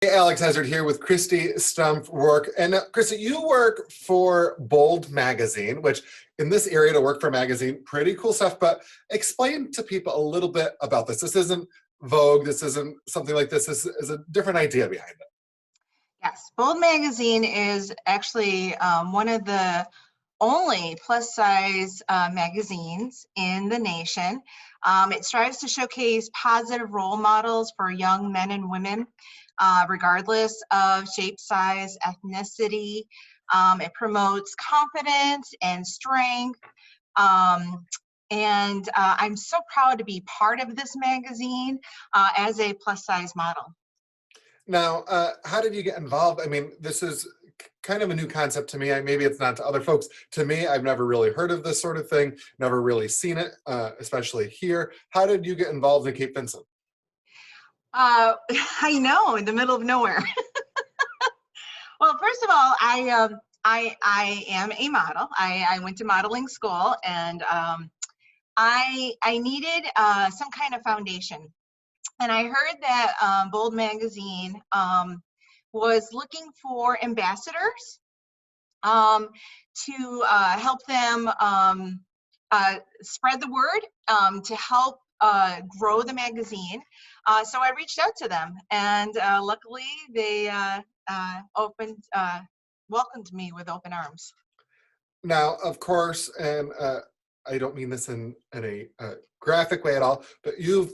Hey, Alex Hazard here with Christy Stumpf-Rourke. And Christy, you work for Bold Magazine, which in this area to work for a magazine, pretty cool stuff, but explain to people a little bit about this. This isn't Vogue, this isn't something like this is a different idea behind it. Yes, Bold Magazine is actually one of the only plus size magazines in the nation. It strives to showcase positive role models for young men and women, regardless of shape, size, ethnicity. It promotes confidence and strength. I'm so proud to be part of this magazine as a plus size model. Now, how did you get involved? I mean, this is kind of a new concept to me. Maybe it's not to other folks. To me, I've never really heard of this sort of thing, never really seen it, especially here. How did you get involved in Cape Vincent? I know, in the middle of nowhere. Well, first of all, I am a model. I went to modeling school, and I needed some kind of foundation. And I heard that Bold Magazine was looking for ambassadors to help them spread the word, to help grow the magazine. So I reached out to them, and luckily they welcomed me with open arms. Now, of course, and I don't mean this in a graphic way at all, but you've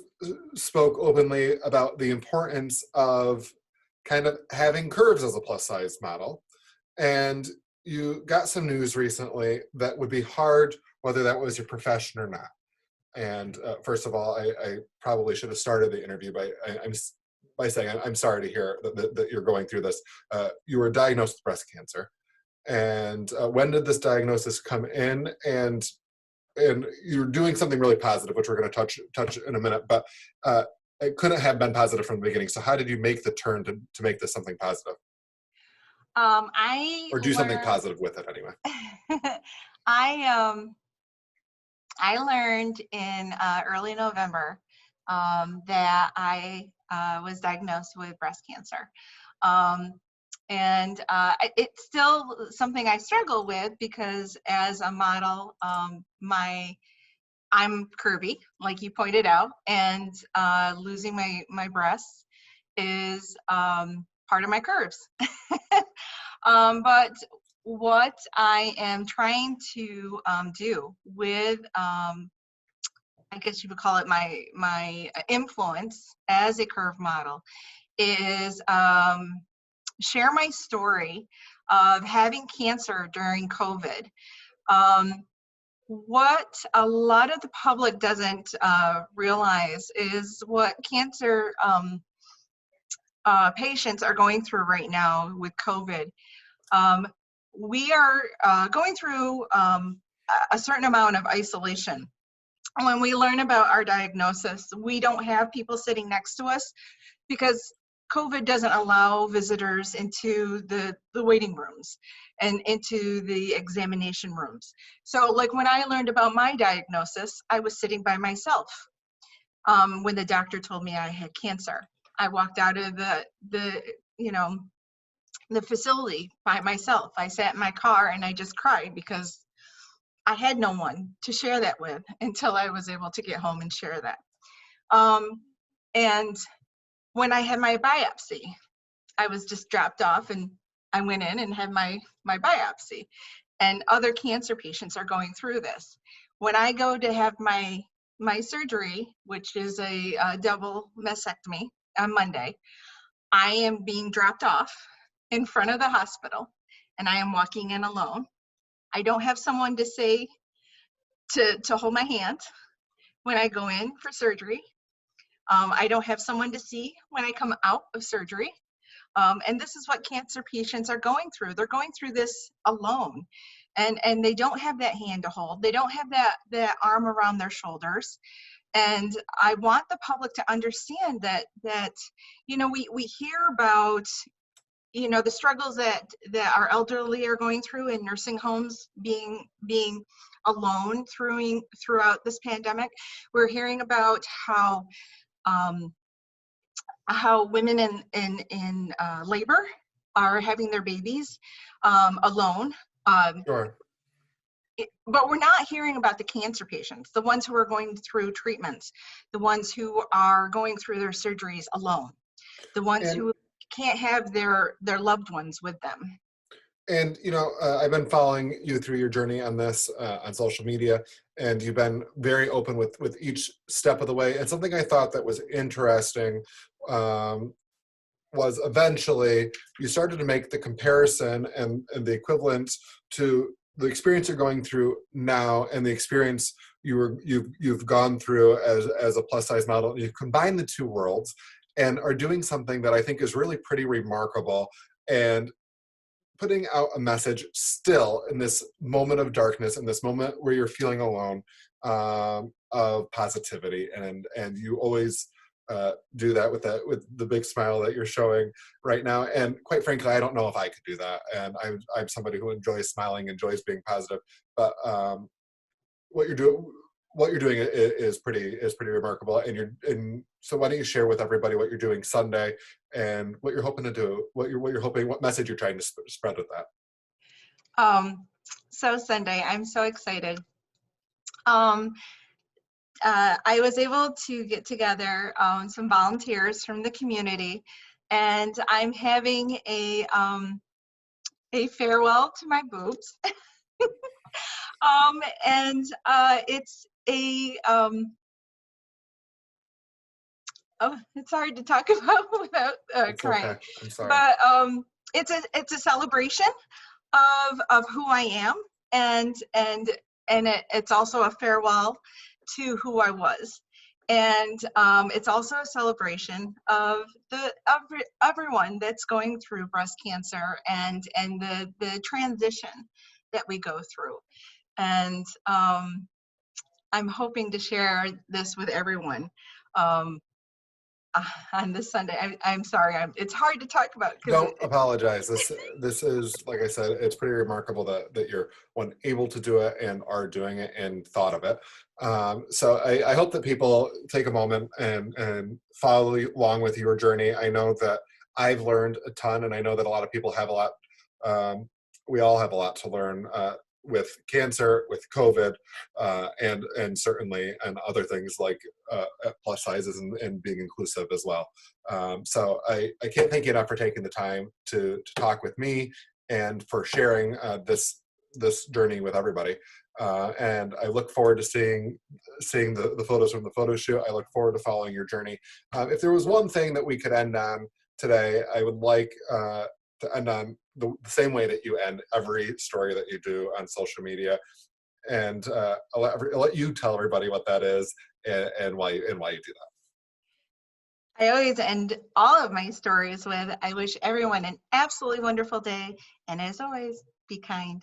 spoke openly about the importance of kind of having curves as a plus size model. And you got some news recently that would be hard, whether that was your profession or not. And first of all, I probably should have started the interview by saying I'm sorry to hear that you're going through this. You were diagnosed with breast cancer. And when did this diagnosis come in? And you're doing something really positive, which we're going to touch in a minute, but it couldn't have been positive from the beginning. So how did you make the turn to make this something positive? Or do something positive with it anyway. I learned in early November that I was diagnosed with breast cancer. It's still something I struggle with because as a model, I'm curvy, like you pointed out, and losing my breasts is part of my curves. But what I am trying to do with, I guess you would call it my influence as a curve model, is share my story of having cancer during COVID. What a lot of the public doesn't realize is what cancer patients are going through right now with COVID. We are going through a certain amount of isolation. When we learn about our diagnosis, we don't have people sitting next to us because COVID doesn't allow visitors into the waiting rooms and into the examination rooms. So like when I learned about my diagnosis, I was sitting by myself when the doctor told me I had cancer. I walked out of the facility by myself. I sat in my car and I just cried because I had no one to share that with until I was able to get home and share that. And when I had my biopsy, I was just dropped off and I went in and had my biopsy. And other cancer patients are going through this. When I go to have my surgery, which is a double mastectomy on Monday, I am being dropped off in front of the hospital and I am walking in alone. I don't have someone to say to hold my hand when I go in for surgery. I don't have someone to see when I come out of surgery. And this is what cancer patients are going through. They're going through this alone. And they don't have that hand to hold. They don't have that arm around their shoulders. And I want the public to understand that we hear about the struggles that our elderly are going through in nursing homes, being alone throughout this pandemic. We're hearing about how how women in labor are having their babies alone. Sure. But we're not hearing about the cancer patients, the ones who are going through treatments, the ones who are going through their surgeries alone, the ones And who can't have their loved ones with them. I've been following you through your journey on this on social media, and you've been very open with each step of the way. And something I thought that was interesting um, was eventually you started to make the comparison and the equivalent to the experience you're going through now and the experience you've gone through as a plus size model. You combine the two worlds and are doing something that I think is really pretty remarkable, and putting out a message still in this moment of darkness, in this moment where you're feeling alone, of positivity. And you always do that with the big smile that you're showing right now. And quite frankly, I don't know if I could do that. And I'm somebody who enjoys smiling, enjoys being positive. But what you're doing is pretty remarkable. And so why don't you share with everybody what you're doing Sunday and what you're hoping to do, what message you're trying to spread with that. So Sunday, I'm so excited. I was able to get together some volunteers from the community, and I'm having a farewell to my boobs. And it's a oh, it's hard to talk about without It's crying. okay. I'm sorry. But it's a celebration of who I am, and it's also a farewell to who I was. And it's also a celebration of everyone that's going through breast cancer and the transition that we go through. And I'm hoping to share this with everyone on this Sunday. I'm sorry, it's hard to talk about because Don't apologize. This is, like I said, it's pretty remarkable that you're able to do it and are doing it and thought of it. So I hope that people take a moment and follow along with your journey. I know that I've learned a ton, and I know that a lot of people have a lot. We all have a lot to learn with cancer, with COVID, and certainly and other things like plus sizes and being inclusive as well. So I can't thank you enough for taking the time to talk with me and for sharing this journey with everybody. And I look forward to seeing the photos from the photo shoot. I look forward to following your journey. If there was one thing that we could end on today, I would like to end on the same way that you end every story that you do on social media. And I'll let you tell everybody what that is and why you do that. I always end all of my stories with, I wish everyone an absolutely wonderful day. And as always, be kind.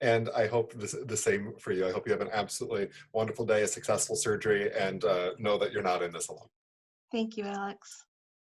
And I hope the same for you. I hope you have an absolutely wonderful day, a successful surgery, and know that you're not in this alone. Thank you, Alex.